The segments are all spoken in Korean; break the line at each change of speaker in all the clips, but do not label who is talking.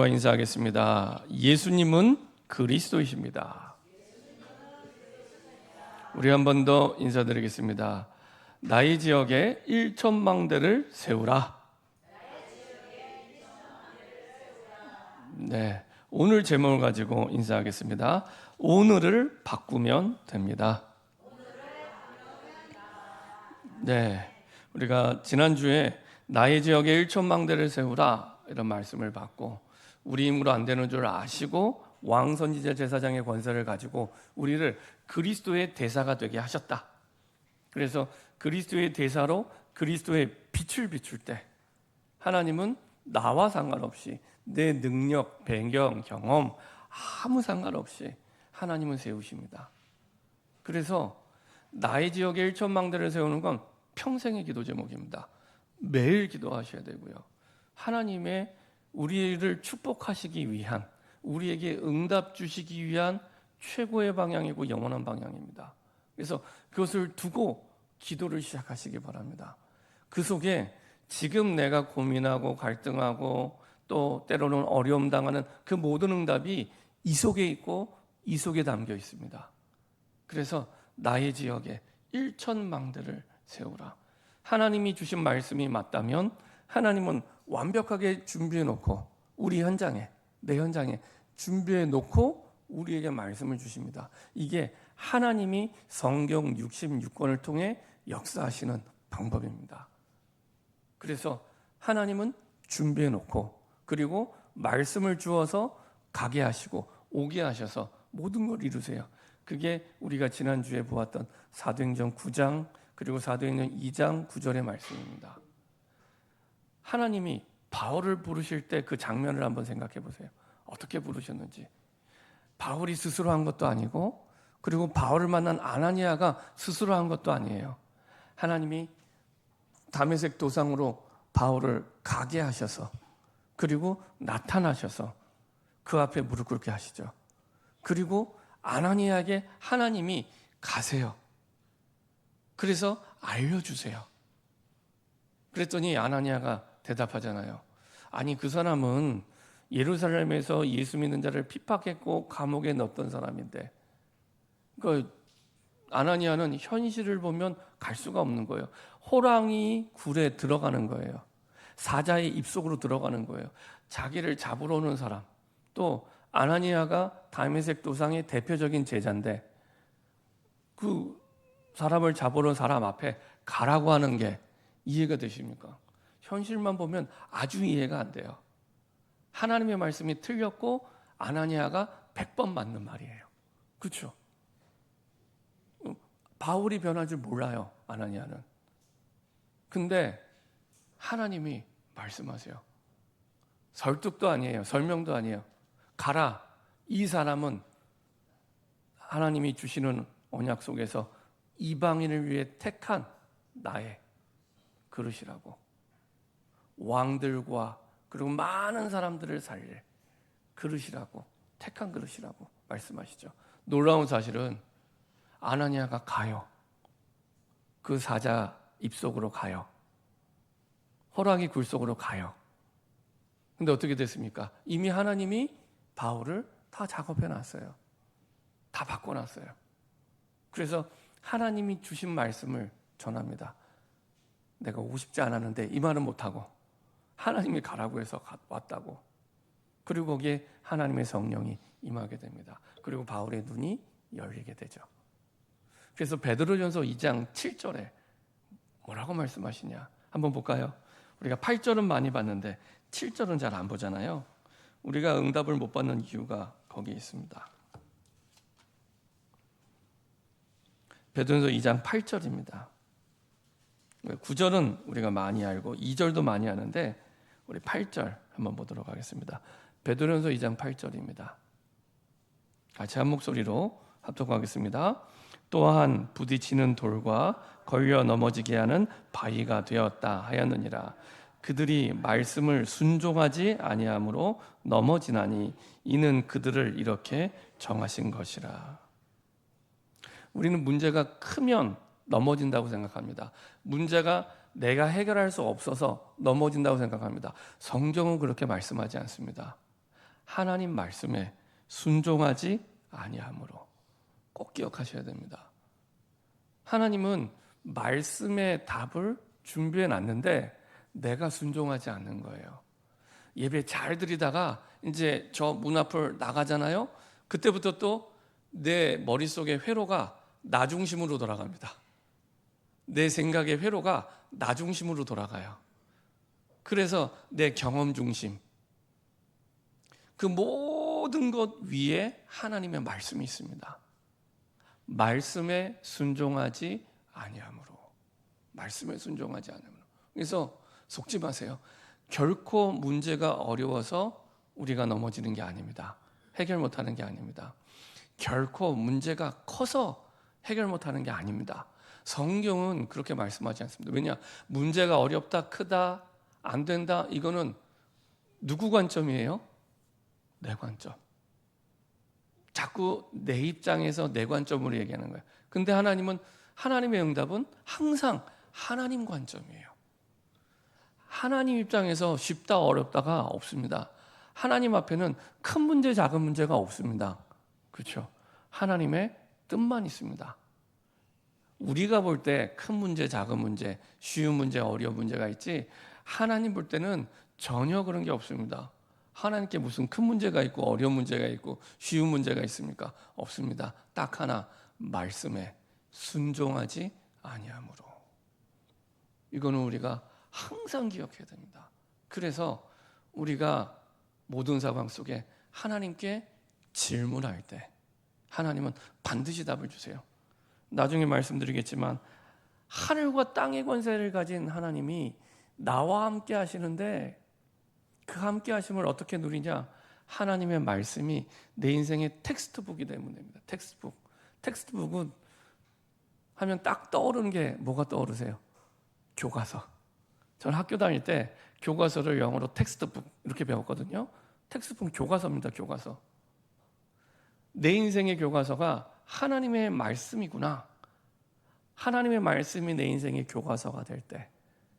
인사하겠습니다. 예수님은 그리스도이십니다. 우리 한 번 더 인사드리겠습니다. 나의 지역에 1천망대를 세우라. 네, 오늘 제목을 가지고 인사하겠습니다. 오늘을 바꾸면 됩니다. 네, 우리가 지난주에 나의 지역에 1천망대를 세우라 이런 말씀을 받고 우리 힘으로 안 되는 줄 아시고 왕선지자 제사장의 권세를 가지고 우리를 그리스도의 대사가 되게 하셨다. 그래서 그리스도의 대사로 그리스도의 빛을 비출 때 하나님은 나와 상관없이 내 능력, 배경, 경험 아무 상관없이 하나님은 세우십니다. 그래서 나의 지역에 1천망대를 세우는 건 평생의 기도 제목입니다. 매일 기도하셔야 되고요. 하나님의 우리를 축복하시기 위한, 우리에게 응답 주시기 위한 최고의 방향이고 영원한 방향입니다. 그래서 그것을 두고 기도를 시작하시기 바랍니다. 그 속에 지금 내가 고민하고 갈등하고 또 때로는 어려움 당하는 그 모든 응답이 이 속에 있고 이 속에 담겨 있습니다. 그래서 나의 지역에 1천망대를 세우라. 하나님이 주신 말씀이 맞다면 하나님은 완벽하게 준비해 놓고 우리 현장에, 내 현장에 준비해 놓고 우리에게 말씀을 주십니다. 이게 하나님이 성경 66권을 통해 역사하시는 방법입니다. 그래서 하나님은 준비해 놓고 그리고 말씀을 주어서 가게 하시고 오게 하셔서 모든 걸 이루세요. 그게 우리가 지난주에 보았던 사도행전 9장 그리고 사도행전 2장 9절의 말씀입니다. 하나님이 바울을 부르실 때 그 장면을 한번 생각해 보세요. 어떻게 부르셨는지. 바울이 스스로 한 것도 아니고 그리고 바울을 만난 아나니아가 스스로 한 것도 아니에요. 하나님이 다메섹 도상으로 바울을 가게 하셔서 그리고 나타나셔서 그 앞에 무릎 꿇게 하시죠. 그리고 아나니아에게 하나님이 가세요. 그래서 알려주세요. 그랬더니 아나니아가 대답하잖아요. 아니 그 사람은 예루살렘에서 예수 믿는 자를 핍박했고 감옥에 넣었던 사람인데 그 아나니아는 현실을 보면 갈 수가 없는 거예요. 호랑이 굴에 들어가는 거예요. 사자의 입속으로 들어가는 거예요. 자기를 잡으러 오는 사람. 또 아나니아가 다메섹 도상의 대표적인 제자인데 그 사람을 잡으러 온 사람 앞에 가라고 하는 게 이해가 되십니까? 현실만 보면 아주 이해가 안 돼요. 하나님의 말씀이 틀렸고 아나니아가 100번 맞는 말이에요. 그렇죠? 바울이 변할 줄 몰라요, 아나니아는. 근데 하나님이 말씀하세요. 설득도 아니에요. 설명도 아니에요. 가라. 이 사람은 하나님이 주시는 언약 속에서 이방인을 위해 택한 나의 그릇이라고. 왕들과 그리고 많은 사람들을 살릴 그릇이라고, 택한 그릇이라고 말씀하시죠. 놀라운 사실은 아나니아가 가요. 그 사자 입속으로 가요. 호랑이 굴 속으로 가요. 근데 어떻게 됐습니까? 이미 하나님이 바울을 다 작업해 놨어요. 다 바꿔놨어요. 그래서 하나님이 주신 말씀을 전합니다. 내가 오고 싶지 않았는데 이 말은 못하고 하나님이 가라고 해서 왔다고. 그리고 거기에 하나님의 성령이 임하게 됩니다. 그리고 바울의 눈이 열리게 되죠. 그래서 베드로전서 2장 7절에 뭐라고 말씀하시냐 한번 볼까요? 우리가 8절은 많이 봤는데 7절은 잘 안 보잖아요. 우리가 응답을 못 받는 이유가 거기에 있습니다. 베드로전서 2장 8절입니다. 9절은 우리가 많이 알고 2절도 많이 아는데 우리 8절 한번 보도록 하겠습니다. 베드로전서 2장 8절입니다. 같이 한 목소리로 합독하겠습니다. 또한 부딪히는 돌과 걸려 넘어지게 하는 바위가 되었다 하였느니라. 그들이 말씀을 순종하지 아니함으로 넘어지나니 이는 그들을 이렇게 정하신 것이라. 우리는 문제가 크면 넘어진다고 생각합니다. 문제가 내가 해결할 수 없어서 넘어진다고 생각합니다. 성경은 그렇게 말씀하지 않습니다. 하나님 말씀에 순종하지 아니함으로. 꼭 기억하셔야 됩니다. 하나님은 말씀의 답을 준비해 놨는데 내가 순종하지 않는 거예요. 예배 잘 드리다가 이제 저 문 앞을 나가잖아요. 그때부터 또 내 머릿속의 회로가 나 중심으로 돌아갑니다. 내 생각의 회로가 나 중심으로 돌아가요. 그래서 내 경험 중심, 그 모든 것 위에 하나님의 말씀이 있습니다. 말씀에 순종하지 아니함으로. 말씀에 순종하지 아니함으로. 그래서 속지 마세요. 결코 문제가 어려워서 우리가 넘어지는 게 아닙니다. 해결 못하는 게 아닙니다. 결코 문제가 커서 해결 못하는 게 아닙니다. 성경은 그렇게 말씀하지 않습니다. 왜냐? 문제가 어렵다, 크다, 안 된다, 이거는 누구 관점이에요? 내 관점. 자꾸 내 입장에서 내 관점으로 얘기하는 거예요. 근데 하나님은, 하나님의 응답은 항상 하나님 관점이에요. 하나님 입장에서 쉽다 어렵다가 없습니다. 하나님 앞에는 큰 문제 작은 문제가 없습니다. 그렇죠? 하나님의 뜻만 있습니다. 우리가 볼 때 큰 문제 작은 문제, 쉬운 문제 어려운 문제가 있지, 하나님 볼 때는 전혀 그런 게 없습니다. 하나님께 무슨 큰 문제가 있고 어려운 문제가 있고 쉬운 문제가 있습니까? 없습니다. 딱 하나, 말씀에 순종하지 아니함으로. 이거는 우리가 항상 기억해야 됩니다. 그래서 우리가 모든 상황 속에 하나님께 질문할 때 하나님은 반드시 답을 주세요. 나중에 말씀드리겠지만 하늘과 땅의 권세를 가진 하나님이 나와 함께 하시는데 그 함께 하심을 어떻게 누리냐? 하나님의 말씀이 내 인생의 텍스트북이 되면 됩니다. 텍스트북. 텍스트북은 하면 딱 떠오르는 게 뭐가 떠오르세요? 교과서. 저는 학교 다닐 때 교과서를 영어로 텍스트북 이렇게 배웠거든요. 텍스트북은 교과서입니다. 교과서. 내 인생의 교과서가 하나님의 말씀이구나. 하나님의 말씀이 내 인생의 교과서가 될 때,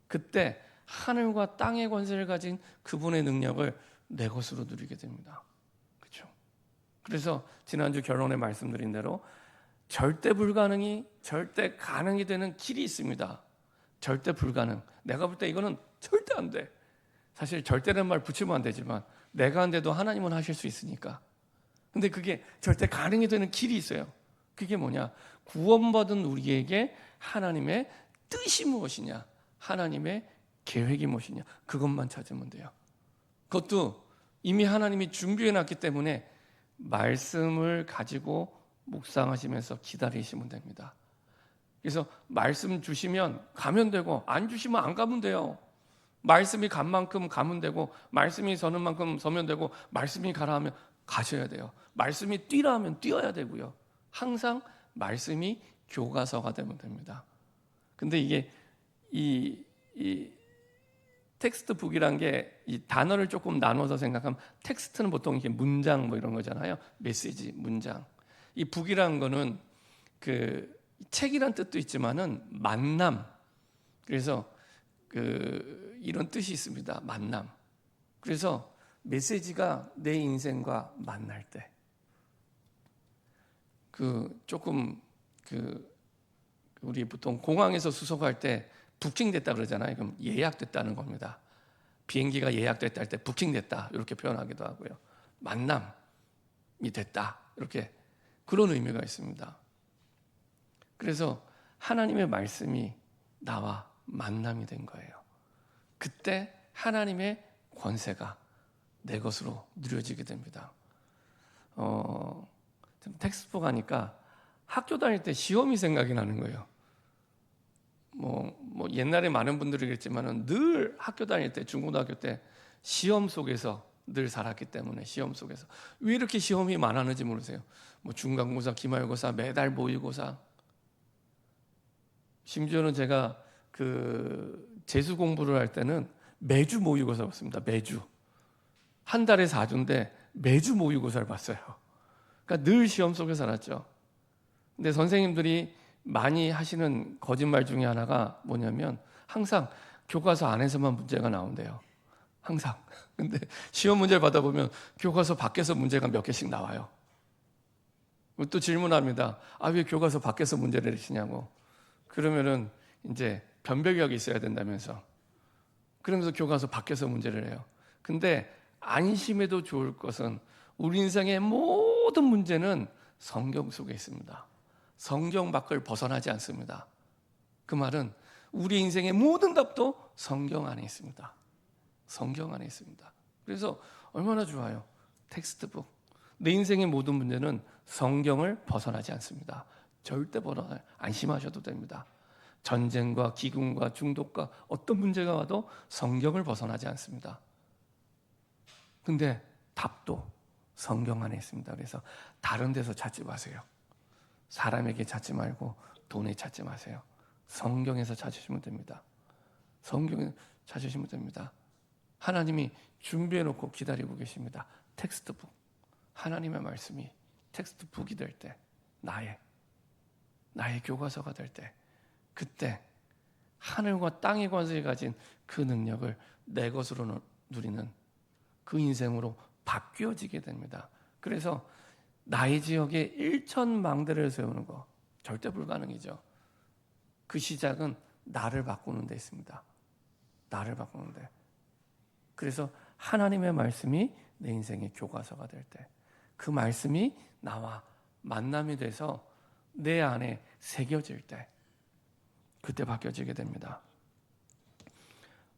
그때 하늘과 땅의 권세를 가진 그분의 능력을 내 것으로 누리게 됩니다. 그렇죠? 그래서 지난주 결론에 말씀드린 대로 절대 불가능이 절대 가능이 되는 길이 있습니다. 절대 불가능. 내가 볼 때 이거는 절대 안 돼. 사실 절대라는 말 붙이면 안 되지만 내가 안 돼도 하나님은 하실 수 있으니까. 근데 그게 절대 가능이 되는 길이 있어요. 그게 뭐냐? 구원받은 우리에게 하나님의 뜻이 무엇이냐? 하나님의 계획이 무엇이냐? 그것만 찾으면 돼요. 그것도 이미 하나님이 준비해 놨기 때문에 말씀을 가지고 묵상하시면서 기다리시면 됩니다. 그래서 말씀 주시면 가면 되고 안 주시면 안 가면 돼요. 말씀이 간 만큼 가면 되고 말씀이 서는 만큼 서면 되고 말씀이 가라 하면 가셔야 돼요. 말씀이 뛰라 하면 뛰어야 되고요. 항상 말씀이 교과서가 되면 됩니다. 근데 이게 이 텍스트북이란 게 이 단어를 조금 나눠서 생각하면 텍스트는 보통 이게 문장 뭐 이런 거잖아요. 메시지, 문장. 이 북이라는 거는 그 책이란 뜻도 있지만은 만남. 그래서 이런 뜻이 있습니다. 만남. 그래서 메시지가 내 인생과 만날 때, 조금 우리 보통 공항에서 수속할 때 부킹됐다 그러잖아요. 그럼 예약됐다는 겁니다. 비행기가 예약됐다 할 때 부킹됐다 이렇게 표현하기도 하고요. 만남이 됐다 이렇게 그런 의미가 있습니다. 그래서 하나님의 말씀이 나와 만남이 된 거예요. 그때 하나님의 권세가 내 것으로 누려지게 됩니다. 텍스트북 하니까 학교 다닐 때 시험이 생각이 나는 거예요. 뭐 옛날에 많은 분들이 그랬지만은 늘 학교 다닐 때 중고등학교 때 시험 속에서 늘 살았기 때문에 시험 속에서 왜 이렇게 시험이 많았는지 모르세요. 뭐 중간고사, 기말고사, 매달 모의고사. 심지어는 제가 재수 공부를 할 때는 매주 모의고사 봤습니다. 매주. 한 달에 4주인데 매주 모의고사를 봤어요. 그러니까 늘 시험 속에 살았죠. 근데 선생님들이 많이 하시는 거짓말 중에 하나가 뭐냐면 항상 교과서 안에서만 문제가 나온대요. 항상. 근데 시험 문제를 받아보면 교과서 밖에서 문제가 몇 개씩 나와요. 또 질문합니다. 왜 교과서 밖에서 문제를 내시냐고. 그러면은 이제 변별력이 있어야 된다면서. 그러면서 교과서 밖에서 문제를 해요. 근데 안심해도 좋을 것은 우리 인생의 모든 문제는 성경 속에 있습니다. 성경 밖을 벗어나지 않습니다. 그 말은 우리 인생의 모든 답도 성경 안에 있습니다. 성경 안에 있습니다. 그래서 얼마나 좋아요. 텍스트북. 내 인생의 모든 문제는 성경을 벗어나지 않습니다. 절대 안심하셔도 됩니다. 전쟁과 기근과 중독과 어떤 문제가 와도 성경을 벗어나지 않습니다. 근데 답도 성경 안에 있습니다. 그래서 다른 데서 찾지 마세요. 사람에게 찾지 말고 돈에 찾지 마세요. 성경에서 찾으시면 됩니다. 성경에 찾으시면 됩니다. 하나님이 준비해놓고 기다리고 계십니다. 텍스트북. 하나님의 말씀이 텍스트북이 될 때, 나의 교과서가 될 때, 그때 하늘과 땅의 권세를 가진 그 능력을 내 것으로 누리는 그 인생으로 바뀌어지게 됩니다. 그래서 나의 지역에 1,000망대를 세우는 거 절대 불가능이죠. 그 시작은 나를 바꾸는 데 있습니다. 나를 바꾸는 데. 그래서 하나님의 말씀이 내 인생의 교과서가 될 때, 그 말씀이 나와 만남이 돼서 내 안에 새겨질 때, 그때 바뀌어지게 됩니다.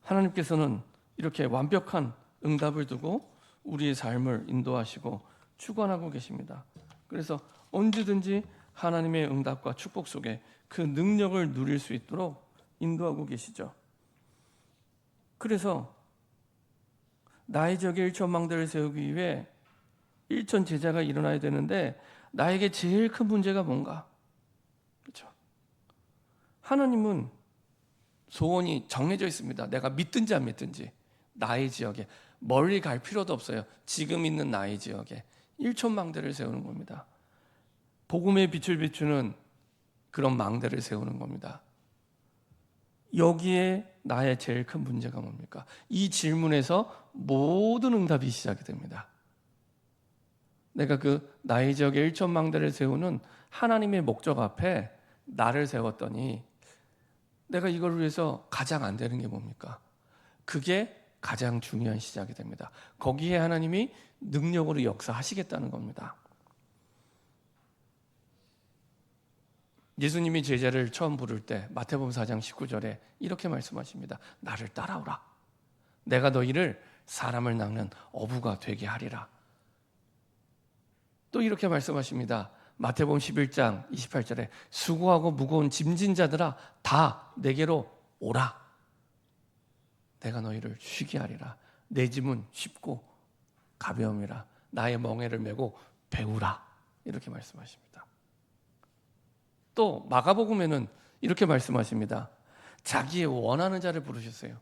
하나님께서는 이렇게 완벽한 응답을 두고 우리의 삶을 인도하시고 축원하고 계십니다. 그래서 언제든지 하나님의 응답과 축복 속에 그 능력을 누릴 수 있도록 인도하고 계시죠. 그래서 나의 지역에 1,000망대를 세우기 위해 1,000 제자가 일어나야 되는데 나에게 제일 큰 문제가 뭔가? 그렇죠? 하나님은 소원이 정해져 있습니다. 내가 믿든지 안 믿든지 나의 지역에 멀리 갈 필요도 없어요. 지금 있는 나의 지역에 1,000망대를 세우는 겁니다. 복음의 빛을 비추는 그런 망대를 세우는 겁니다. 여기에 나의 제일 큰 문제가 뭡니까? 이 질문에서 모든 응답이 시작이 됩니다. 내가 그 나의 지역에 1,000망대를 세우는 하나님의 목적 앞에 나를 세웠더니 내가 이걸 위해서 가장 안 되는 게 뭡니까? 그게 가장 중요한 시작이 됩니다. 거기에 하나님이 능력으로 역사하시겠다는 겁니다. 예수님이 제자를 처음 부를 때 마태복음 4장 19절에 이렇게 말씀하십니다. 나를 따라오라. 내가 너희를 사람을 낚는 어부가 되게 하리라. 또 이렇게 말씀하십니다. 마태복음 11장 28절에 수고하고 무거운 짐진 자들아 다 내게로 오라. 내가 너희를 쉬게 하리라. 내 짐은 쉽고 가벼움이라. 나의 멍에를 메고 배우라. 이렇게 말씀하십니다. 또 마가복음에는 이렇게 말씀하십니다. 자기의 원하는 자를 부르셨어요.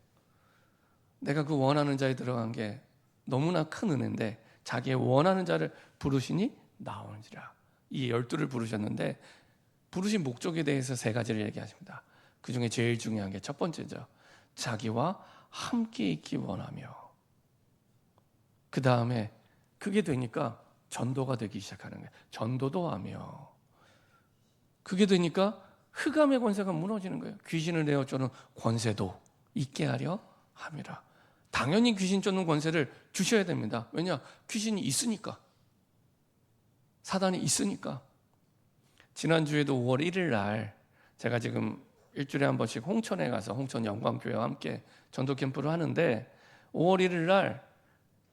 내가 그 원하는 자에 들어간 게 너무나 큰 은혜인데 자기의 원하는 자를 부르시니 나오는지라. 이 12를 부르셨는데 부르신 목적에 대해서 3가지를 얘기하십니다. 그 중에 제일 중요한 게 첫 번째죠. 자기와 함께 있기 원하며, 그 다음에 그게 되니까 전도가 되기 시작하는 거예요. 전도도 하며, 그게 되니까 흑암의 권세가 무너지는 거예요. 귀신을 내어 쫓는 권세도 있게 하려 함이라. 당연히 귀신 쫓는 권세를 주셔야 됩니다. 왜냐? 귀신이 있으니까. 사단이 있으니까. 지난주에도 5월 1일 날 제가 지금 일주일에 한 번씩 홍천에 가서 홍천 영광교회와 함께 전도 캠프를 하는데 5월 1일 날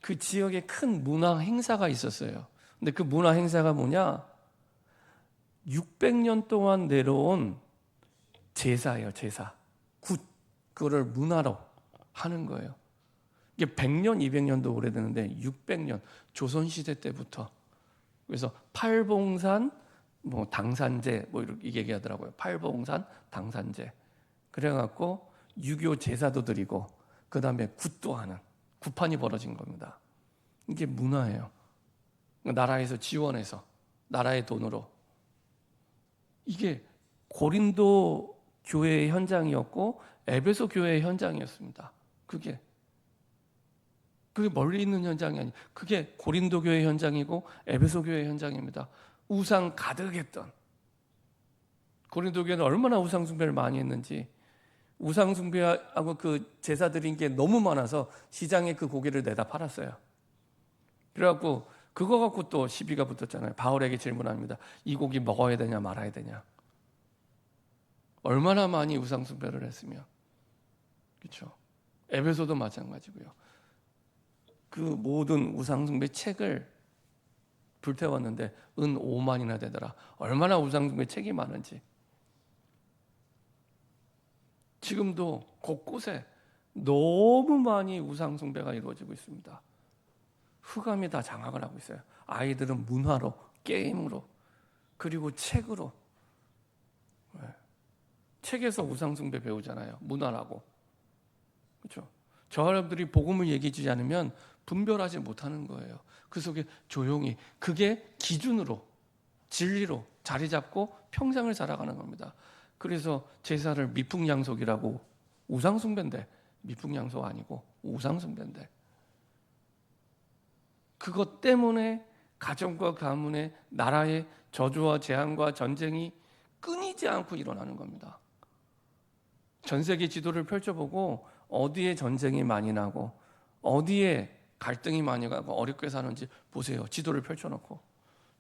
그 지역에 큰 문화 행사가 있었어요. 근데 그 문화 행사가 뭐냐? 600년 동안 내려온 제사예요, 제사. 그거를 문화로 하는 거예요. 이게 100년, 200년도 오래되는데 600년, 조선시대 때부터. 그래서 팔봉산, 당산제, 이렇게 얘기하더라고요. 팔봉산, 당산제. 그래갖고 유교 제사도 드리고, 그 다음에 굿도 하는, 굿판이 벌어진 겁니다. 이게 문화예요. 나라에서 지원해서, 나라의 돈으로. 이게 고린도 교회의 현장이었고 에베소 교회의 현장이었습니다. 그게 그게 멀리 있는 현장이 아니에요. 그게 고린도 교회 현장이고 에베소 교회 현장입니다. 우상 가득했던, 고린도 교회는 얼마나 우상 숭배를 많이 했는지, 우상 숭배하고 그 제사 드린 게 너무 많아서 시장에 그 고기를 내다 팔았어요. 그래갖고 그거 갖고 또 시비가 붙었잖아요. 바울에게 질문합니다. 이 고기 먹어야 되냐 말아야 되냐. 얼마나 많이 우상 숭배를 했으며, 그렇죠? 에베소도 마찬가지고요. 그 모든 우상 숭배 책을 불태웠는데 은 5만이나 되더라. 얼마나 우상 숭배 책이 많은지. 지금도 곳곳에 너무 많이 우상 숭배가 이루어지고 있습니다. 흑암이 다 장악을 하고 있어요. 아이들은 문화로, 게임으로, 그리고 책으로. 책에서 우상 숭배 배우잖아요. 문화라고. 그렇죠? 저 사람들이 복음을 얘기해 주지 않으면 분별하지 못하는 거예요. 그 속에 조용히, 그게 기준으로, 진리로 자리 잡고 평생을 살아가는 겁니다. 그래서 제사를 미풍양속이라고, 우상숭배인데, 미풍양속 아니고 우상숭배인데, 그것 때문에 가정과 가문의, 나라의 저주와 재앙과 전쟁이 끊이지 않고 일어나는 겁니다. 전 세계 지도를 펼쳐보고 어디에 전쟁이 많이 나고 어디에 갈등이 많이 가고 어렵게 사는지 보세요. 지도를 펼쳐놓고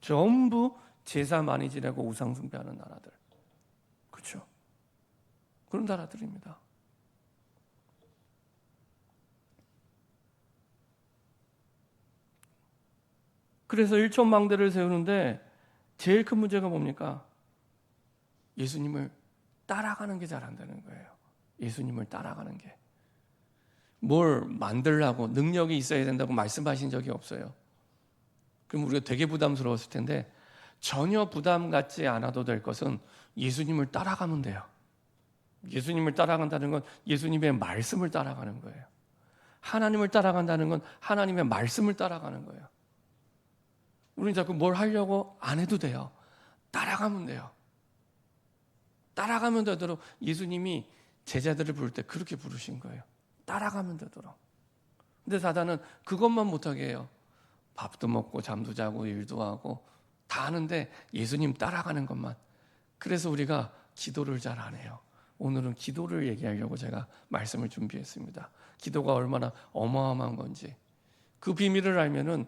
전부 제사 많이 지내고 우상 숭배하는 나라들, 그렇죠? 그런 나라들입니다. 그래서 일천망대를 세우는데 제일 큰 문제가 뭡니까? 예수님을 따라가는 게 잘 안 되는 거예요. 예수님을 따라가는 게. 뭘 만들라고 능력이 있어야 된다고 말씀하신 적이 없어요. 그럼 우리가 되게 부담스러웠을 텐데, 전혀 부담 갖지 않아도 될 것은 예수님을 따라가면 돼요. 예수님을 따라간다는 건 예수님의 말씀을 따라가는 거예요. 하나님을 따라간다는 건 하나님의 말씀을 따라가는 거예요. 우리는 자꾸 뭘 하려고 안 해도 돼요. 따라가면 돼요. 따라가면 되도록 예수님이 제자들을 부를 때 그렇게 부르신 거예요. 따라가면 되도록. 근데 사단은 그것만 못하게 해요. 밥도 먹고 잠도 자고 일도 하고 다 하는데 예수님 따라가는 것만. 그래서 우리가 기도를 잘 안 해요. 오늘은 기도를 얘기하려고 제가 말씀을 준비했습니다. 기도가 얼마나 어마어마한 건지 그 비밀을 알면은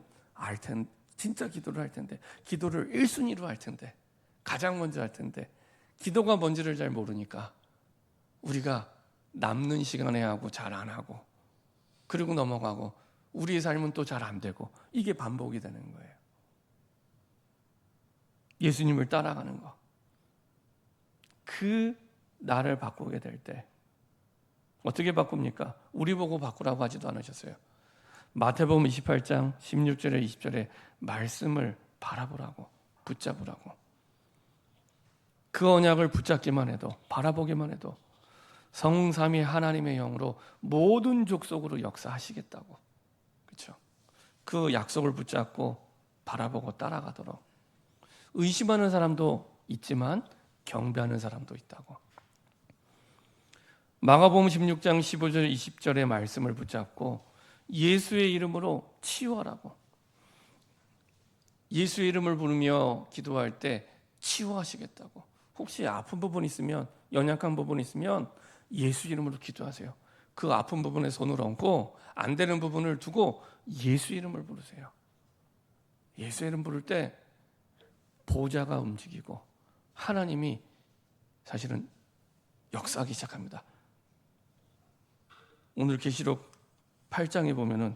진짜 기도를 할 텐데, 기도를 1순위로 할 텐데, 가장 먼저 할 텐데, 기도가 뭔지를 잘 모르니까 우리가 남는 시간에 하고 잘 안 하고 그리고 넘어가고 우리의 삶은 또 잘 안 되고, 이게 반복이 되는 거예요. 예수님을 따라가는 거. 그 나를 바꾸게 될 때 어떻게 바꿉니까? 우리 보고 바꾸라고 하지도 않으셨어요. 마태복음 28장 16절에 20절에 말씀을 바라보라고, 붙잡으라고. 그 언약을 붙잡기만 해도, 바라보기만 해도 성삼위 하나님의 영으로 모든 족속으로 역사하시겠다고. 그렇죠? 그 약속을 붙잡고 바라보고 따라가도록. 의심하는 사람도 있지만 경배하는 사람도 있다고. 마가복음 16장 15절 20절의 말씀을 붙잡고 예수의 이름으로 치유하라고. 예수의 이름을 부르며 기도할 때 치유하시겠다고. 혹시 아픈 부분 있으면, 연약한 부분 있으면 예수 이름으로 기도하세요. 그 아픈 부분에 손을 얹고 안 되는 부분을 두고 예수 이름을 부르세요. 예수 이름 부를 때 보좌가 움직이고 하나님이 사실은 역사하기 시작합니다. 오늘 계시록 8장에 보면은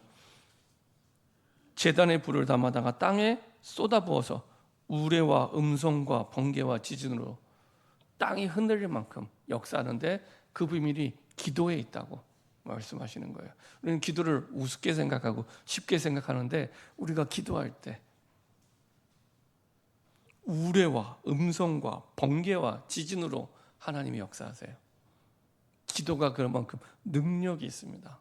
제단에 불을 담아다가 땅에 쏟아부어서 우레와 음성과 번개와 지진으로 땅이 흔들릴 만큼 역사하는데 그 비밀이 기도에 있다고 말씀하시는 거예요. 우리는 기도를 우습게 생각하고 쉽게 생각하는데, 우리가 기도할 때 우레와 음성과 번개와 지진으로 하나님이 역사하세요. 기도가 그만큼 능력이 있습니다.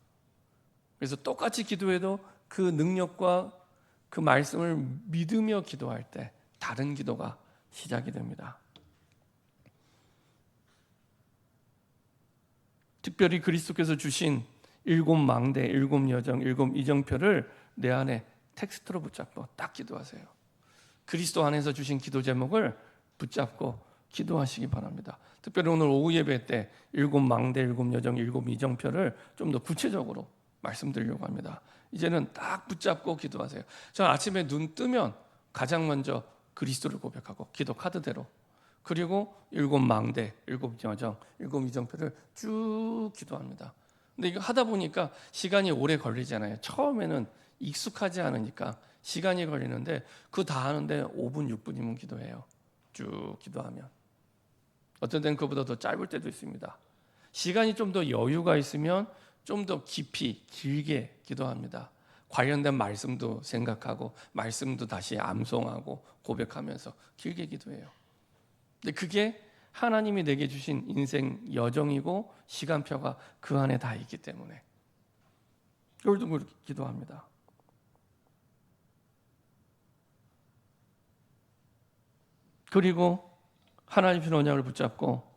그래서 똑같이 기도해도 그 능력과 그 말씀을 믿으며 기도할 때 다른 기도가 시작이 됩니다. 특별히 그리스도께서 주신 일곱 망대, 일곱 여정, 일곱 이정표를 내 안에 텍스트로 붙잡고 딱 기도하세요. 그리스도 안에서 주신 기도 제목을 붙잡고 기도하시기 바랍니다. 특별히 오늘 오후 예배 때 일곱 망대, 일곱 여정, 일곱 이정표를 좀 더 구체적으로 말씀드리려고 합니다. 이제는 딱 붙잡고 기도하세요. 저는 아침에 눈 뜨면 가장 먼저 그리스도를 고백하고 기도 카드대로, 그리고 일곱 망대, 일곱 여정, 일곱 이정표를 쭉 기도합니다. 근데 이거 하다 보니까 시간이 오래 걸리잖아요. 처음에는 익숙하지 않으니까 시간이 걸리는데 그 다 하는데 5분, 6분이면 기도해요. 쭉 기도하면. 어떤 때는 그보다 더 짧을 때도 있습니다. 시간이 좀 더 여유가 있으면 좀 더 깊이, 길게 기도합니다. 관련된 말씀도 생각하고 말씀도 다시 암송하고 고백하면서 길게 기도해요. 근데 그게 하나님이 내게 주신 인생 여정이고 시간표가 그 안에 다 있기 때문에 그걸 두고 기도합니다. 그리고 하나님 주신 언약을 붙잡고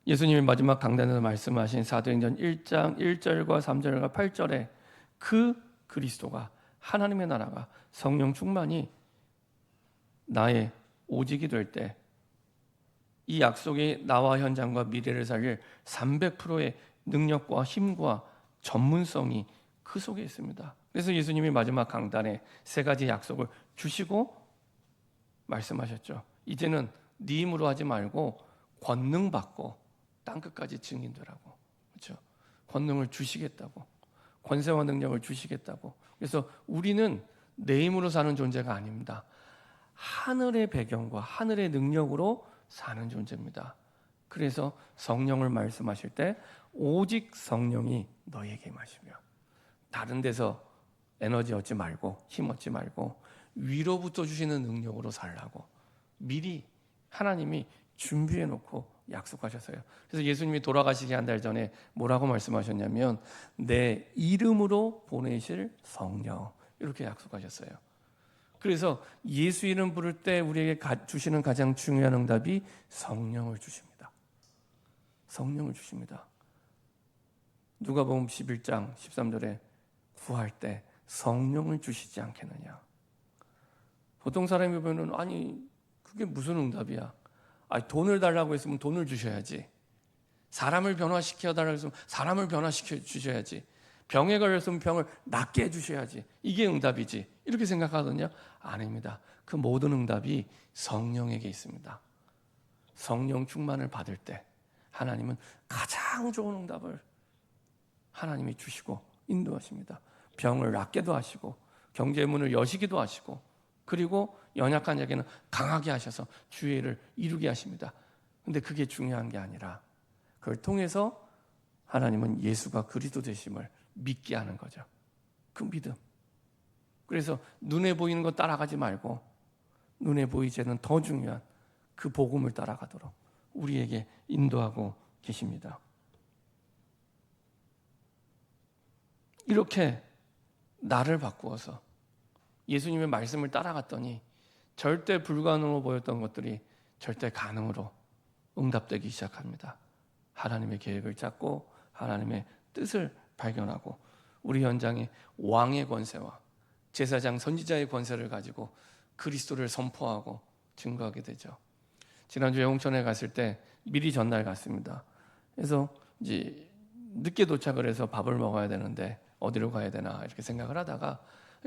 예수님이 마지막 강단에서 말씀하신 사도행전 1장 1절과 3절과 8절에 그 그리스도가, 하나님의 나라가, 성령 충만이 나의 오직이 될 때 이 약속이 나와 현장과 미래를 살릴 300%의 능력과 힘과 전문성이 그 속에 있습니다. 그래서 예수님이 마지막 강단에 세 가지 약속을 주시고 말씀하셨죠. 이제는 네 힘으로 하지 말고 권능 받고 땅 끝까지 증인되라고. 그렇죠? 권능을 주시겠다고, 권세와 능력을 주시겠다고. 그래서 우리는 내 힘으로 사는 존재가 아닙니다. 하늘의 배경과 하늘의 능력으로 사는 존재입니다. 그래서 성령을 말씀하실 때 오직 성령이 너에게 임하시며, 다른 데서 에너지 얻지 말고 힘 얻지 말고 위로부터 주시는 능력으로 살라고 미리 하나님이 준비해 놓고 약속하셨어요. 그래서 예수님이 돌아가시기 한 달 전에 뭐라고 말씀하셨냐면 내 이름으로 보내실 성령, 이렇게 약속하셨어요. 그래서 예수 이름 부를 때 우리에게 주시는 가장 중요한 응답이 성령을 주십니다. 성령을 주십니다. 누가복음 11장 13절에 구할 때 성령을 주시지 않겠느냐. 보통 사람이 보면 아니 그게 무슨 응답이야. 아니, 돈을 달라고 했으면 돈을 주셔야지. 사람을 변화시켜 달라고 했으면 사람을 변화시켜 주셔야지. 병에 걸렸으면 병을 낫게 해주셔야지. 이게 응답이지. 이렇게 생각하거든요. 아닙니다. 그 모든 응답이 성령에게 있습니다. 성령 충만을 받을 때 하나님은 가장 좋은 응답을 하나님이 주시고 인도하십니다. 병을 낫게도 하시고 경제의 문을 여시기도 하시고, 그리고 연약한 자에게는 강하게 하셔서 주의 일을 이루게 하십니다. 근데 그게 중요한 게 아니라 그걸 통해서 하나님은 예수가 그리스도 되심을 믿게 하는 거죠. 그 믿음. 그래서 눈에 보이는 거 따라가지 말고 눈에 보이지 않는 더 중요한 그 복음을 따라가도록 우리에게 인도하고 계십니다. 이렇게 나를 바꾸어서 예수님의 말씀을 따라갔더니 절대 불가능으로 보였던 것들이 절대 가능으로 응답되기 시작합니다. 하나님의 계획을 찾고 하나님의 뜻을 발견하고 우리 현장에 왕의 권세와 제사장 선지자의 권세를 가지고 그리스도를 선포하고 증거하게 되죠. 지난주에 홍천에 갔을 때 미리 전날 갔습니다. 그래서 이제 늦게 도착을 해서 밥을 먹어야 되는데 어디로 가야 되나 이렇게 생각을 하다가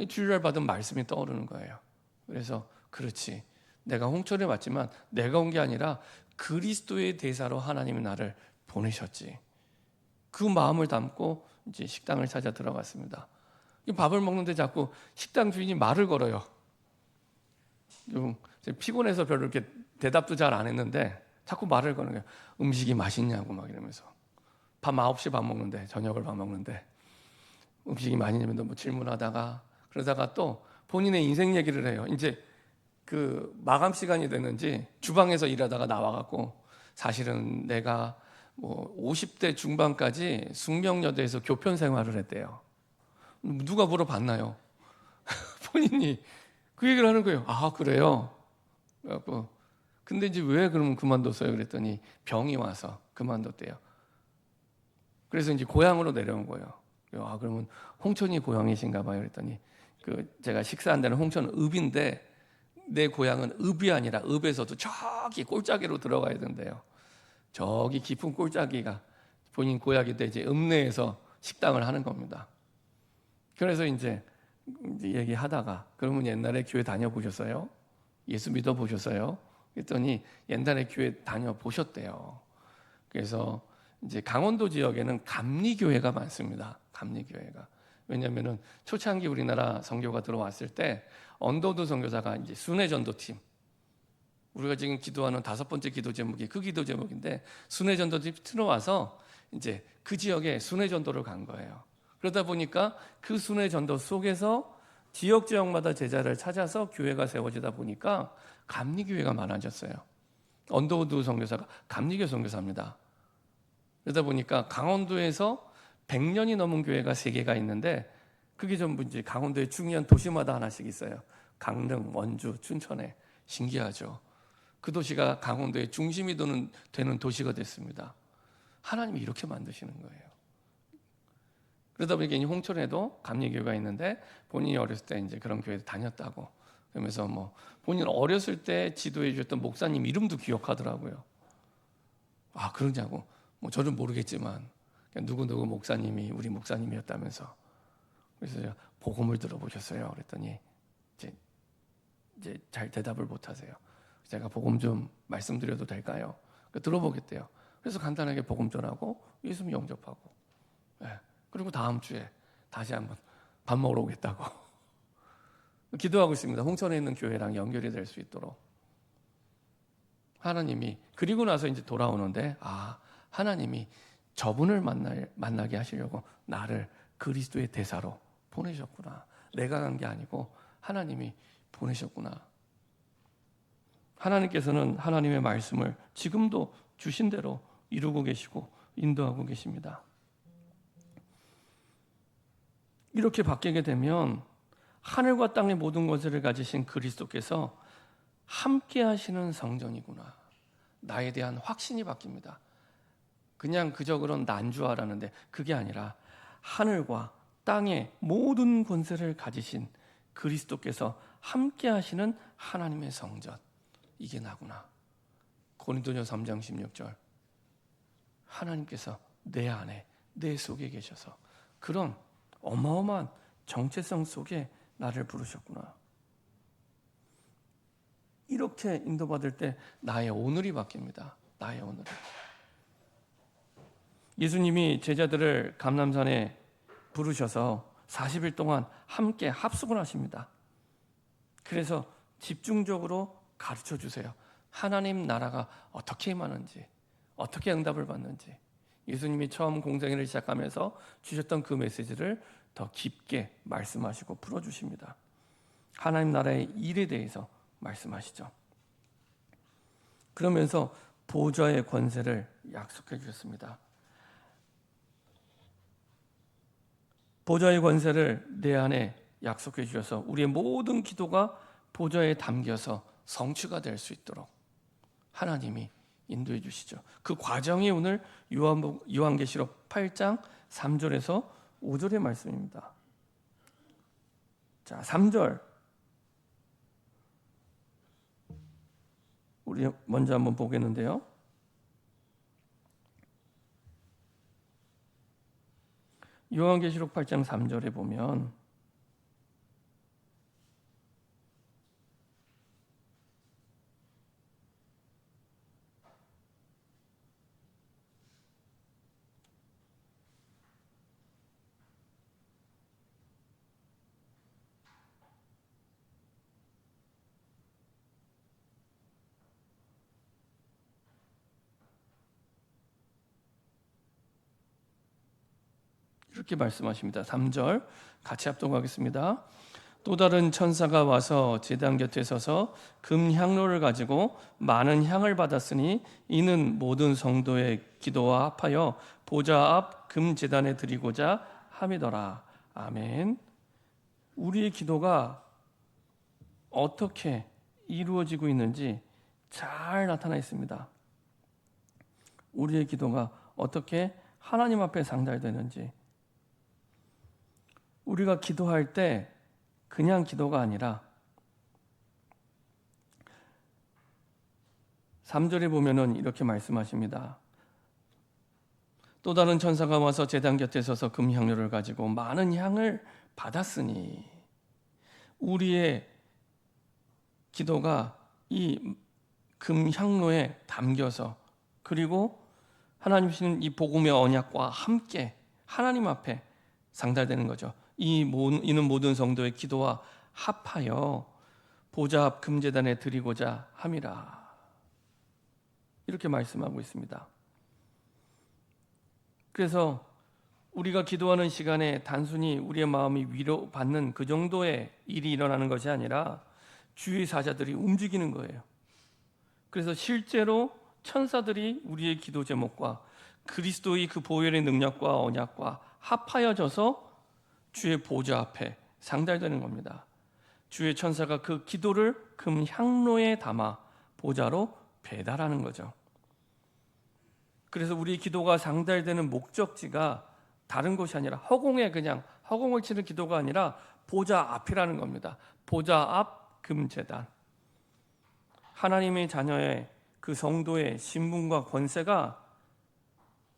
주일날 받은 말씀이 떠오르는 거예요. 그래서 그렇지, 내가 홍천에 왔지만 내가 온 게 아니라 그리스도의 대사로 하나님이 나를 보내셨지. 그 마음을 담고 이제 식당을 찾아 들어갔습니다. 밥을 먹는데 자꾸 식당 주인이 말을 걸어요. 피곤해서 별로 이렇게 대답도 잘 안 했는데 자꾸 말을 거는 거예요. 음식이 맛있냐고 막 이러면서. 밤 9시 밥 먹는데, 저녁을 밥 먹는데 음식이 맛있냐면 뭐 질문하다가, 그러다가 또 본인의 인생 얘기를 해요. 이제 그 마감 시간이 됐는지 주방에서 일하다가 나와갖고 사실은 내가 뭐 50대 중반까지 숙명여대에서 교편 생활을 했대요. 누가 물어봤나요? 본인이 그 얘기를 하는 거예요. 아, 그래요? 그래갖고 근데 이제 왜 그러면 그만뒀어요? 그랬더니 병이 와서 그만뒀대요. 그래서 이제 고향으로 내려온 거예요. 그러면 홍천이 고향이신가 봐요. 그랬더니 제가 식사한 데는 홍천 읍인데 내 고향은 읍이 아니라 읍에서도 저기 꼴짜기로 들어가야 된대요. 저기 깊은 꼴짜기가 본인 고향인데 이제 읍내에서 식당을 하는 겁니다. 그래서 이제 얘기하다가 그러면 옛날에 교회 다녀보셨어요? 예수 믿어보셨어요? 그랬더니 옛날에 교회 다녀보셨대요. 그래서 이제 강원도 지역에는 감리교회가 많습니다. 감리교회가. 왜냐하면은 초창기 우리나라 선교가 들어왔을 때 언더우드 선교사가 이제 순회전도팀, 우리가 지금 기도하는 5번째 기도 제목이 그 기도 제목인데 순회전도팀 들어와서 이제 그 지역에 순회전도를 간 거예요. 그러다 보니까 그 순회전도 속에서 지역마다 제자를 찾아서 교회가 세워지다 보니까 감리교회가 많아졌어요. 언더우드 선교사가 감리교 선교사입니다. 그러다 보니까 강원도에서 100년이 넘은 교회가 3개가 있는데 그게 전부 이제 강원도의 중요한 도시마다 하나씩 있어요. 강릉, 원주, 춘천에. 신기하죠. 그 도시가 강원도의 중심이 되는 도시가 됐습니다. 하나님이 이렇게 만드시는 거예요. 그러다 보니까 홍천에도 감리교회가 있는데 본인이 어렸을 때 이제 그런 교회에 다녔다고. 그러면서 뭐 본인 어렸을 때 지도해 주셨던 목사님 이름도 기억하더라고요. 아, 그러냐고. 뭐 저는 모르겠지만 누구 목사님이 우리 목사님이었다면서. 그래서 제가 복음을 들어보셨어요? 그랬더니 이제 잘 대답을 못 하세요. 제가 복음 좀 말씀드려도 될까요? 들어보겠대요. 그래서 간단하게 복음 전하고 예수님 영접하고, 네. 그리고 다음 주에 다시 한번 밥 먹으러 오겠다고 기도하고 있습니다. 홍천에 있는 교회랑 연결이 될 수 있도록. 하나님이 그리고 나서 이제 돌아오는데 하나님이 저분을 만나게 하시려고 나를 그리스도의 대사로 보내셨구나. 내가 간 게 아니고 하나님이 보내셨구나. 하나님께서는 하나님의 말씀을 지금도 주신 대로 이루고 계시고 인도하고 계십니다. 이렇게 바뀌게 되면 하늘과 땅의 모든 것을 가지신 그리스도께서 함께 하시는 성전이구나. 나에 대한 확신이 바뀝니다. 그냥 그저 그런 난 줄 알았는데 그게 아니라 하늘과 땅의 모든 권세를 가지신 그리스도께서 함께 하시는 하나님의 성전. 이게 나구나. 고린도전서 3장 16절. 하나님께서 내 안에, 내 속에 계셔서 그런 어마어마한 정체성 속에 나를 부르셨구나. 이렇게 인도받을 때 나의 오늘이 바뀝니다. 나의 오늘. 예수님이 제자들을 감람산에 부르셔서 40일 동안 함께 합숙을 하십니다. 그래서 집중적으로 가르쳐 주세요. 하나님 나라가 어떻게 임하는지, 어떻게 응답을 받는지. 예수님이 처음 공생애를 시작하면서 주셨던 그 메시지를 더 깊게 말씀하시고 풀어주십니다. 하나님 나라의 일에 대해서 말씀하시죠. 그러면서 보좌의 권세를 약속해 주셨습니다. 보좌의 권세를 내 안에 약속해 주셔서 우리의 모든 기도가 보좌에 담겨서 성취가 될 수 있도록 하나님이 인도해 주시죠. 그 과정이 오늘 요한계시록 8장 3절에서 5절의 말씀입니다. 자, 3절 우리 먼저 한번 보겠는데요. 요한계시록 8장 3절에 보면 이렇게 말씀하십니다. 3절 같이 합독하겠습니다. 또 다른 천사가 와서 제단 곁에 서서 금향로를 가지고 많은 향을 받았으니 이는 모든 성도의 기도와 합하여 보좌 앞 금제단에 드리고자 함이더라. 아멘. 우리의 기도가 어떻게 이루어지고 있는지 잘 나타나 있습니다. 우리의 기도가 어떻게 하나님 앞에 상달되는지. 우리가 기도할 때 그냥 기도가 아니라 3절에 보면은 이렇게 말씀하십니다. 또 다른 천사가 와서 제단 곁에 서서 금향료를 가지고 많은 향을 받았으니, 우리의 기도가 이 금향로에 담겨서, 그리고 하나님 주시는 이 복음의 언약과 함께 하나님 앞에 상달되는 거죠. 이는 모든 성도의 기도와 합하여 보좌 앞 금제단에 드리고자 함이라. 이렇게 말씀하고 있습니다. 그래서 우리가 기도하는 시간에 단순히 우리의 마음이 위로받는 그 정도의 일이 일어나는 것이 아니라 주의 사자들이 움직이는 거예요. 그래서 실제로 천사들이 우리의 기도 제목과 그리스도의 그 보혈의 능력과 언약과 합하여져서 주의 보좌 앞에 상달되는 겁니다. 주의 천사가 그 기도를 금 향로에 담아 보좌로 배달하는 거죠. 그래서 우리 기도가 상달되는 목적지가 다른 것이 아니라 그냥 허공을 치는 기도가 아니라 보좌 앞이라는 겁니다. 보좌 앞 금제단. 하나님의 자녀의 그 성도의 신분과 권세가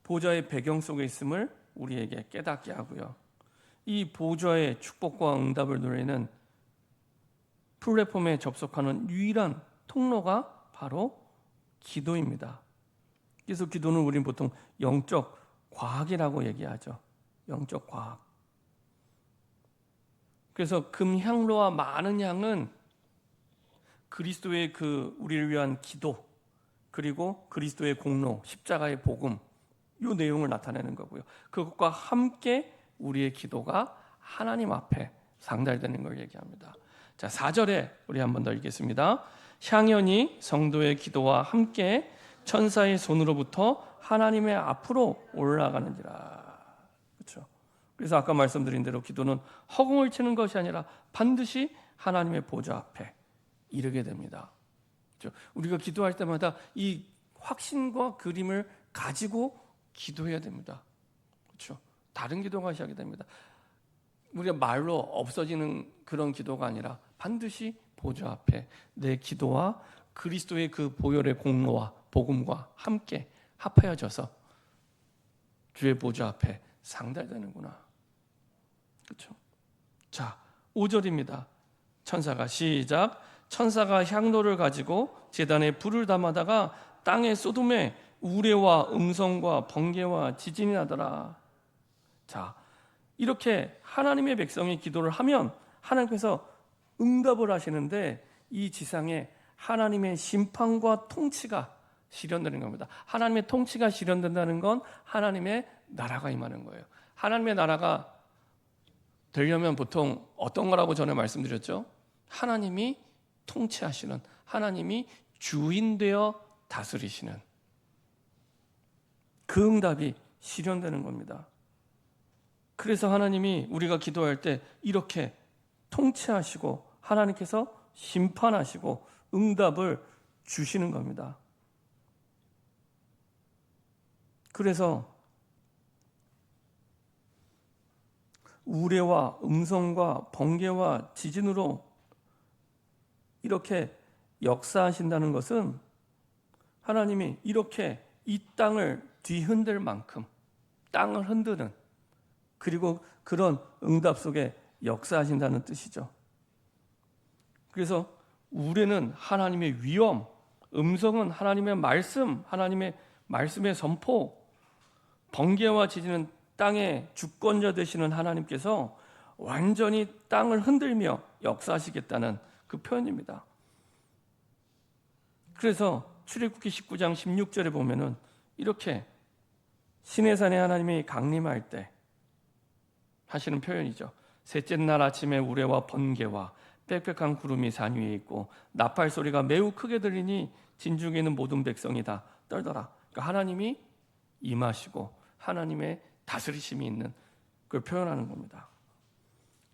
보좌의 배경 속에 있음을 우리에게 깨닫게 하고요. 이 보좌의 축복과 응답을 누리는 플랫폼에 접속하는 유일한 통로가 바로 기도입니다. 그래서 기도는 우리는 보통 영적 과학이라고 얘기하죠. 영적 과학. 그래서 금향로와 많은 향은 그리스도의 그 우리를 위한 기도, 그리고 그리스도의 공로, 십자가의 복음, 이 내용을 나타내는 거고요. 그것과 함께 우리의 기도가 하나님 앞에 상달되는 걸 얘기합니다. 자, 4절에 우리 한 번 더 읽겠습니다. 향연이 성도의 기도와 함께 천사의 손으로부터 하나님의 앞으로 올라가는지라. 그렇죠? 그래서 아까 말씀드린 대로 기도는 허공을 치는 것이 아니라 반드시 하나님의 보좌 앞에 이르게 됩니다. 그렇죠? 우리가 기도할 때마다 이 확신과 그림을 가지고 기도해야 됩니다. 그렇죠? 다른 기도가 시작이 됩니다. 우리가 말로 없어지는 그런 기도가 아니라 반드시 보좌 앞에 내 기도와 그리스도의 그 보혈의 공로와 복음과 함께 합하여져서 주의 보좌 앞에 상달되는구나. 그렇죠? 자, 5절입니다. 천사가 시작. 천사가 향로를 가지고 제단에 불을 담아다가 땅에 쏟음에 우레와 음성과 번개와 지진이 나더라. 자, 이렇게 하나님의 백성이 기도를 하면 하나님께서 응답을 하시는데, 이 지상에 하나님의 심판과 통치가 실현되는 겁니다. 하나님의 통치가 실현된다는 건 하나님의 나라가 임하는 거예요. 하나님의 나라가 되려면 보통 어떤 거라고 전에 말씀드렸죠? 하나님이 통치하시는, 하나님이 주인되어 다스리시는 그 응답이 실현되는 겁니다. 그래서 하나님이 우리가 기도할 때 이렇게 통치하시고 하나님께서 심판하시고 응답을 주시는 겁니다. 그래서 우레와 음성과 번개와 지진으로 이렇게 역사하신다는 것은 하나님이 이렇게 이 땅을 뒤흔들 만큼 땅을 흔드는, 그리고 그런 응답 속에 역사하신다는 뜻이죠. 그래서 우레는 하나님의 위엄, 음성은 하나님의 말씀, 하나님의 말씀의 선포, 번개와 지진은 땅의 주권자 되시는 하나님께서 완전히 땅을 흔들며 역사하시겠다는 그 표현입니다. 그래서 출애굽기 19장 16절에 보면은 이렇게 시내산에 하나님이 강림할 때 하시는 표현이죠. 셋째 날 아침에 우레와 번개와 빽빽한 구름이 산 위에 있고 나팔 소리가 매우 크게 들리니 진중에 있는 모든 백성이 다 떨더라. 그러니까 하나님이 임하시고 하나님의 다스리심이 있는 그걸 표현하는 겁니다.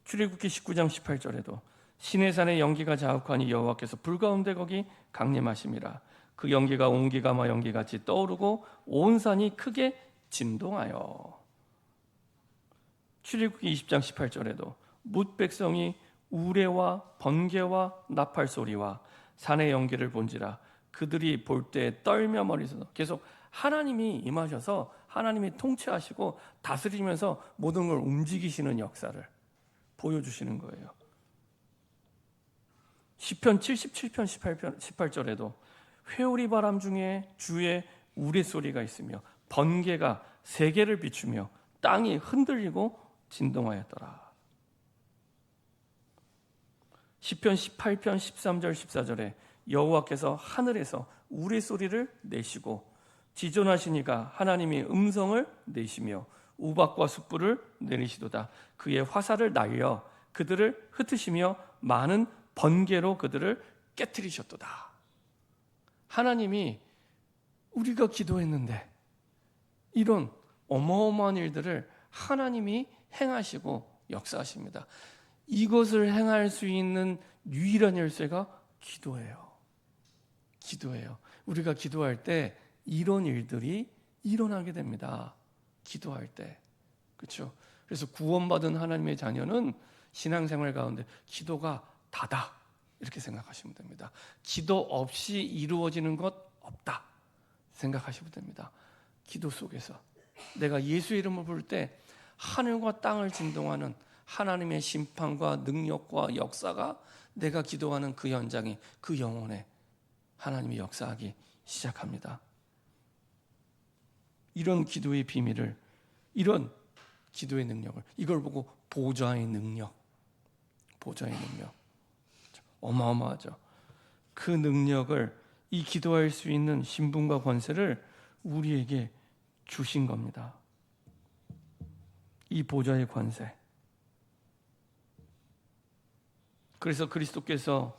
출애굽기 19장 18절에도 시내산의 연기가 자욱하니 여호와께서 불 가운데 거기 강림하심이라. 그 연기가 온기가마 연기같이 떠오르고 온 산이 크게 진동하여. 출애굽기 20장 18절에도 뭇 백성이 우레와 번개와 나팔 소리와 산의 연기를 본지라 그들이 볼 때 떨며 머리서. 계속 하나님이 임하셔서 하나님이 통치하시고 다스리면서 모든 걸 움직이시는 역사를 보여주시는 거예요. 시편 77편 18절에도 회오리 바람 중에 주의 우레소리가 있으며 번개가 세계를 비추며 땅이 흔들리고 진동하였더라. 시편 18편 13절 14절에 여호와께서 하늘에서 우레소리를 내시고 지존하신 이가 하나님이 음성을 내시며 우박과 숯불을 내리시도다. 그의 화살을 날려 그들을 흩으시며 많은 번개로 그들을 깨뜨리셨도다. 하나님이 우리가 기도했는데 이런 어마어마한 일들을 하나님이 행하시고 역사하십니다. 이것을 행할 수 있는 유일한 열쇠가 기도예요. 기도예요. 우리가 기도할 때 이런 일들이 일어나게 됩니다. 기도할 때. 그렇죠? 그래서 구원받은 하나님의 자녀는 신앙생활 가운데 기도가 다다. 이렇게 생각하시면 됩니다. 기도 없이 이루어지는 것 없다. 생각하시면 됩니다. 기도 속에서 내가 예수의 이름을 부를 때 하늘과 땅을 진동하는 하나님의 심판과 능력과 역사가 내가 기도하는 그 현장에, 그 영혼에 하나님이 역사하기 시작합니다. 이런 기도의 비밀을, 이런 기도의 능력을, 이걸 보고 보좌의 능력, 어마어마하죠. 그 능력을, 이 기도할 수 있는 신분과 권세를 우리에게 주신 겁니다. 이 보좌의 권세. 그래서 그리스도께서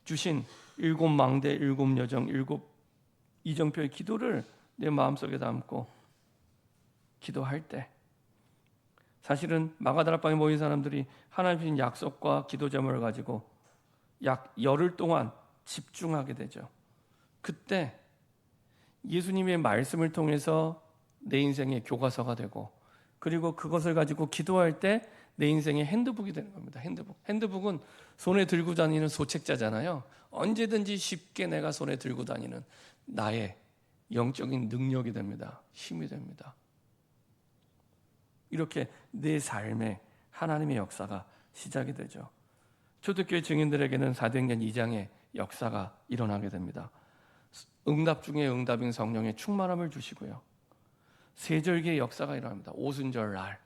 주신 7망대, 7여정, 7이정표의 기도를 내 마음속에 담고 기도할 때, 사실은 마가다락방에 모인 사람들이 하나님 주신 약속과 기도 제목을 가지고 약 열흘 동안 집중하게 되죠. 그때 예수님의 말씀을 통해서 내 인생의 교과서가 되고, 그리고 그것을 가지고 기도할 때 내 인생의 핸드북이 되는 겁니다. 핸드북은 손에 들고 다니는 소책자잖아요. 언제든지 쉽게 내가 손에 들고 다니는 나의 영적인 능력이 됩니다. 힘이 됩니다. 이렇게 내 삶에 하나님의 역사가 시작이 되죠. 초대교회 증인들에게는 사도행전 2장의 역사가 일어나게 됩니다. 응답 중에 응답인 성령의 충만함을 주시고요. 세절기의 역사가 일어납니다. 오순절 날.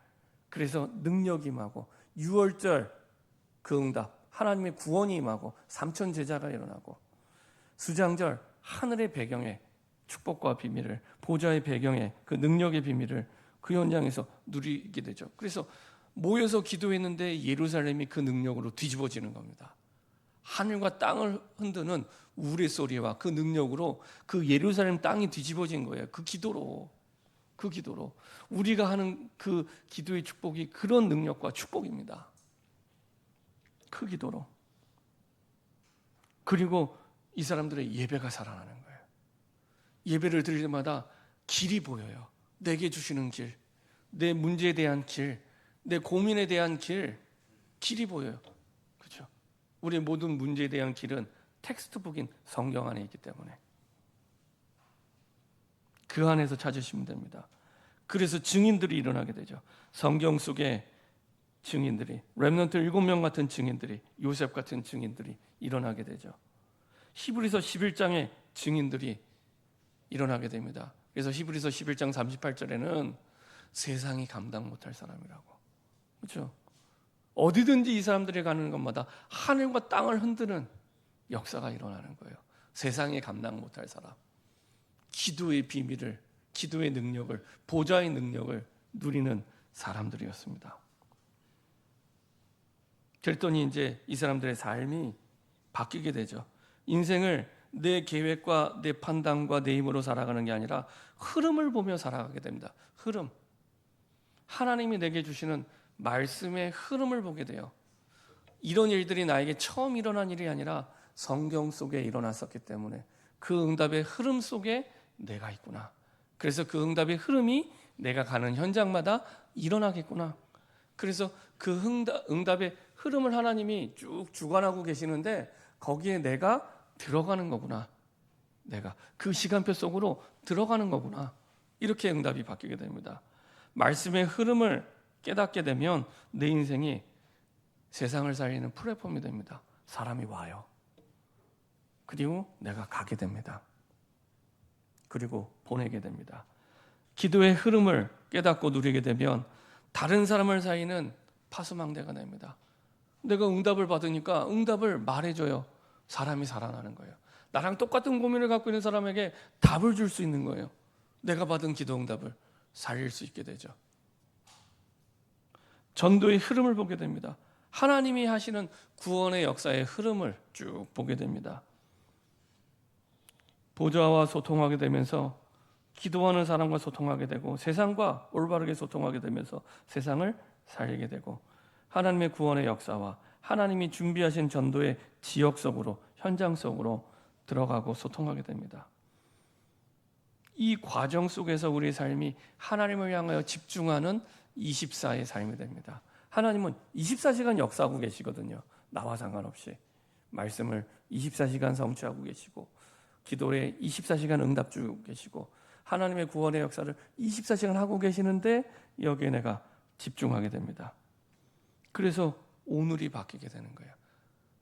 그래서 능력이 임하고, 유월절 그 응답, 하나님의 구원이 임하고, 삼천 제자가 일어나고, 수장절 하늘의 배경에 축복과 비밀을, 보좌의 배경에 그 능력의 비밀을 그 현장에서 누리게 되죠. 그래서 모여서 기도했는데 예루살렘이 그 능력으로 뒤집어지는 겁니다. 하늘과 땅을 흔드는 우레소리와 그 능력으로 그 예루살렘 땅이 뒤집어진 거예요. 그 기도로 우리가 하는 그 기도의 축복이 그런 능력과 축복입니다. 그 기도로. 그리고 이 사람들의 예배가 살아나는 거예요. 예배를 드릴 때마다 길이 보여요. 내게 주시는 길, 내 문제에 대한 길, 내 고민에 대한 길이 보여요. 그렇죠? 우리의 모든 문제에 대한 길은 텍스트북인 성경 안에 있기 때문에 그 안에서 찾으시면 됩니다. 그래서 증인들이 일어나게 되죠. 성경 속에 증인들이, 렘넌트 7명 같은 증인들이, 요셉 같은 증인들이 일어나게 되죠. 히브리서 11장의 증인들이 일어나게 됩니다. 그래서 히브리서 11장 38절에는 세상이 감당 못할 사람이라고. 그렇죠? 어디든지 이 사람들이 가는 곳마다 하늘과 땅을 흔드는 역사가 일어나는 거예요. 세상이 감당 못할 사람. 기도의 비밀을, 기도의 능력을, 보좌의 능력을 누리는 사람들이었습니다. 그랬더니 이제 이 사람들의 삶이 바뀌게 되죠. 인생을 내 계획과 내 판단과 내 힘으로 살아가는 게 아니라 흐름을 보며 살아가게 됩니다. 흐름. 하나님이 내게 주시는 말씀의 흐름을 보게 돼요. 이런 일들이 나에게 처음 일어난 일이 아니라 성경 속에 일어났었기 때문에 그 응답의 흐름 속에 내가 있구나. 그래서 그 응답의 흐름이 내가 가는 현장마다 일어나겠구나. 그래서 그 응답의 흐름을 하나님이 쭉 주관하고 계시는데 거기에 내가 들어가는 거구나. 내가 그 시간표 속으로 들어가는 거구나. 이렇게 응답이 바뀌게 됩니다. 말씀의 흐름을 깨닫게 되면 내 인생이 세상을 살리는 플랫폼이 됩니다. 사람이 와요. 그리고 내가 가게 됩니다. 그리고 보내게 됩니다. 기도의 흐름을 깨닫고 누리게 되면 다른 사람을 살리는 파수망대가 됩니다. 내가 응답을 받으니까 응답을 말해줘요. 사람이 살아나는 거예요. 나랑 똑같은 고민을 갖고 있는 사람에게 답을 줄 수 있는 거예요. 내가 받은 기도 응답을 살릴 수 있게 되죠. 전도의 흐름을 보게 됩니다. 하나님이 하시는 구원의 역사의 흐름을 쭉 보게 됩니다. 보좌와 소통하게 되면서 기도하는 사람과 소통하게 되고 세상과 올바르게 소통하게 되면서 세상을 살리게 되고 하나님의 구원의 역사와 하나님이 준비하신 전도의 지역 속으로 현장 속으로 들어가고 소통하게 됩니다. 이 과정 속에서 우리의 삶이 하나님을 향하여 집중하는 24의 삶이 됩니다. 하나님은 24시간 역사하고 계시거든요. 나와 상관없이 말씀을 24시간 성취하고 계시고 기도에 24시간 응답 주고 계시고 하나님의 구원의 역사를 24시간 하고 계시는데 여기에 내가 집중하게 됩니다. 그래서 오늘이 바뀌게 되는 거예요.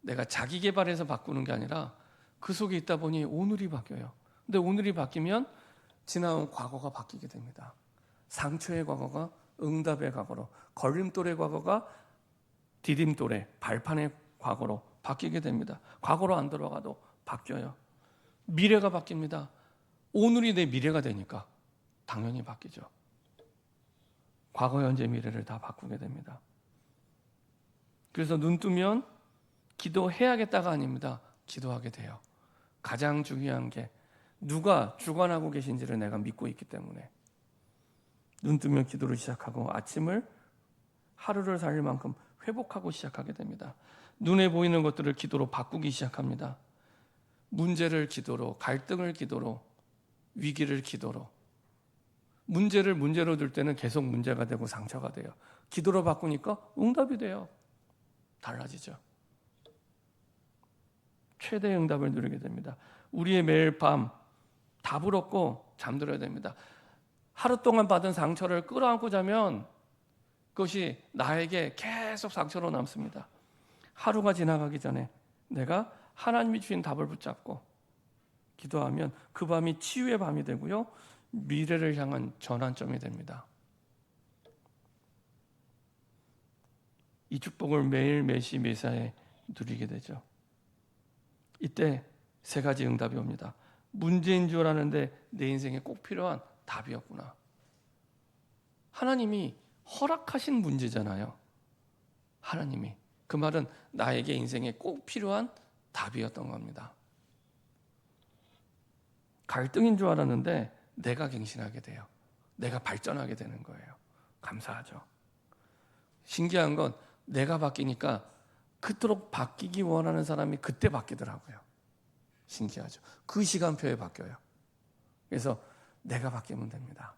내가 자기 개발해서 바꾸는 게 아니라 그 속에 있다 보니 오늘이 바뀌어요. 근데 오늘이 바뀌면 지나온 과거가 바뀌게 됩니다. 상처의 과거가 응답의 과거로, 걸림돌의 과거가 디딤돌의 발판의 과거로 바뀌게 됩니다. 과거로 안 들어가도 바뀌어요. 미래가 바뀝니다. 오늘이 내 미래가 되니까 당연히 바뀌죠. 과거, 현재, 미래를 다 바꾸게 됩니다. 그래서 눈 뜨면 기도해야겠다가 아닙니다. 기도하게 돼요. 가장 중요한 게 누가 주관하고 계신지를 내가 믿고 있기 때문에 눈 뜨면 기도를 시작하고 아침을 하루를 살릴 만큼 회복하고 시작하게 됩니다. 눈에 보이는 것들을 기도로 바꾸기 시작합니다. 문제를 기도로, 갈등을 기도로, 위기를 기도로. 문제를 문제로 둘 때는 계속 문제가 되고 상처가 돼요. 기도로 바꾸니까 응답이 돼요. 달라지죠. 최대의 응답을 누리게 됩니다. 우리의 매일 밤 답을 얻고 잠들어야 됩니다. 하루 동안 받은 상처를 끌어안고 자면 그것이 나에게 계속 상처로 남습니다. 하루가 지나가기 전에 내가 하나님이 주신 답을 붙잡고 기도하면 그 밤이 치유의 밤이 되고요. 미래를 향한 전환점이 됩니다. 이 축복을 매일 매시 매사에 누리게 되죠. 이때 세 가지 응답이 옵니다. 문제인 줄 알았는데 내 인생에 꼭 필요한 답이었구나. 하나님이 허락하신 문제잖아요. 하나님이. 그 말은 나에게 인생에 꼭 필요한 답이었던 겁니다. 갈등인 줄 알았는데 내가 갱신하게 돼요. 내가 발전하게 되는 거예요. 감사하죠. 신기한 건 내가 바뀌니까 그토록 바뀌기 원하는 사람이 그때 바뀌더라고요. 신기하죠. 그 시간표에 바뀌어요. 그래서 내가 바뀌면 됩니다.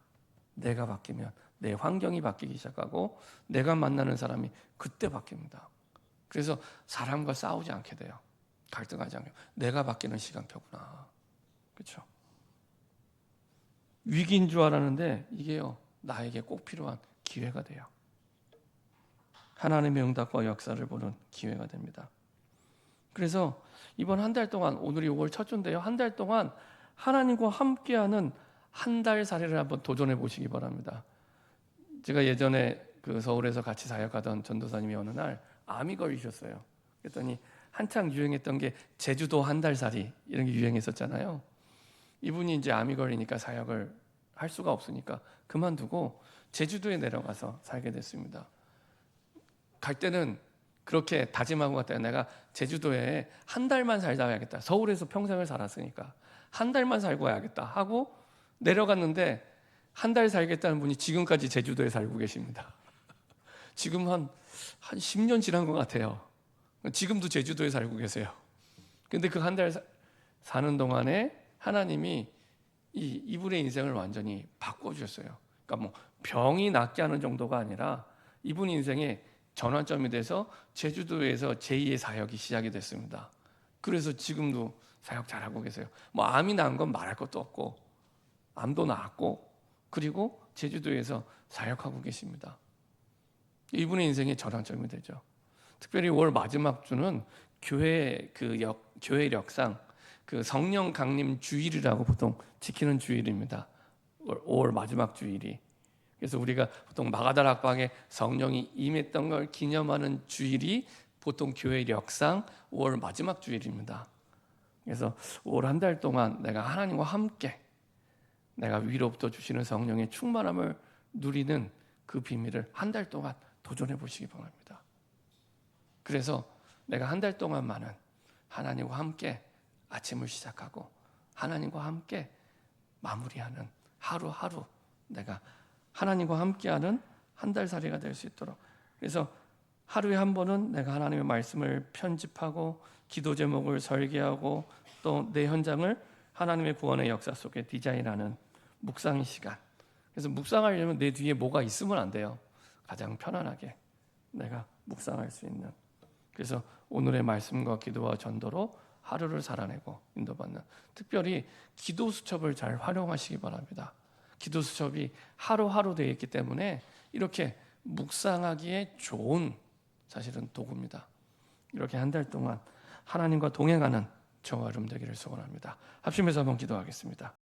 내가 바뀌면 내 환경이 바뀌기 시작하고 내가 만나는 사람이 그때 바뀝니다. 그래서 사람과 싸우지 않게 돼요. 갈등하지 않게. 내가 바뀌는 시간표구나. 그렇죠? 위기인 줄 알았는데 이게요. 나에게 꼭 필요한 기회가 돼요. 하나님의 응답과 역사를 보는 기회가 됩니다. 그래서 이번 한 달 동안 오늘이 5월 첫 주인데요. 한 달 동안 하나님과 함께하는 한 달 살이를 한번 도전해 보시기 바랍니다. 제가 예전에 그 서울에서 같이 사역하던 전도사님이 어느 날 암이 걸리셨어요. 그랬더니 한창 유행했던 게 제주도 한 달 살이 이런 게 유행했었잖아요. 이분이 이제 암이 걸리니까 사역을 할 수가 없으니까 그만두고 제주도에 내려가서 살게 됐습니다. 갈 때는 그렇게 다짐하고 갔다. 내가 제주도에 한 달만 살다 와야겠다. 서울에서 평생을 살았으니까 한 달만 살고 와야겠다 하고 내려갔는데 한 달 살겠다는 분이 지금까지 제주도에 살고 계십니다. 지금 한 10년 지난 것 같아요. 지금도 제주도에 살고 계세요. 근데 그 한 달 사는 동안에 하나님이 이분의 인생을 완전히 바꿔주셨어요. 그러니까 뭐 병이 낫게 하는 정도가 아니라 이분 인생의 전환점이 돼서 제주도에서 제2의 사역이 시작이 됐습니다. 그래서 지금도 사역 잘하고 계세요. 뭐 암이 난 건 말할 것도 없고 암도 나았고 그리고 제주도에서 사역하고 계십니다. 이분의 인생의 전환점이 되죠. 특별히 올 마지막 주는 교회 역상 그 성령 강림 주일이라고 보통 지키는 주일입니다. 올 마지막 주일이. 그래서 우리가 보통 마가다락 학방에 성령이 임했던 걸 기념하는 주일이 보통 교회 역상 5월 마지막 주일입니다. 그래서 올 한 달 동안 내가 하나님과 함께 내가 위로부터 주시는 성령의 충만함을 누리는 그 비밀을 한 달 동안 도전해 보시기 바랍니다. 그래서 내가 한 달 동안만은 하나님과 함께 아침을 시작하고 하나님과 함께 마무리하는 하루하루 내가 하나님과 함께하는 한 달 살이가 될 수 있도록, 그래서 하루에 한 번은 내가 하나님의 말씀을 편집하고 기도 제목을 설계하고 또 내 현장을 하나님의 구원의 역사 속에 디자인하는 묵상의 시간. 그래서 묵상하려면 내 뒤에 뭐가 있으면 안 돼요. 가장 편안하게 내가 묵상할 수 있는. 그래서 오늘의 말씀과 기도와 전도로 하루를 살아내고 인도받는, 특별히 기도 수첩을 잘 활용하시기 바랍니다. 기도 수첩이 하루하루 되어 있기 때문에 이렇게 묵상하기에 좋은 사실은 도구입니다. 이렇게 한 달 동안 하나님과 동행하는 저와 여러분 되기를 소원합니다. 합심해서 한번 기도하겠습니다.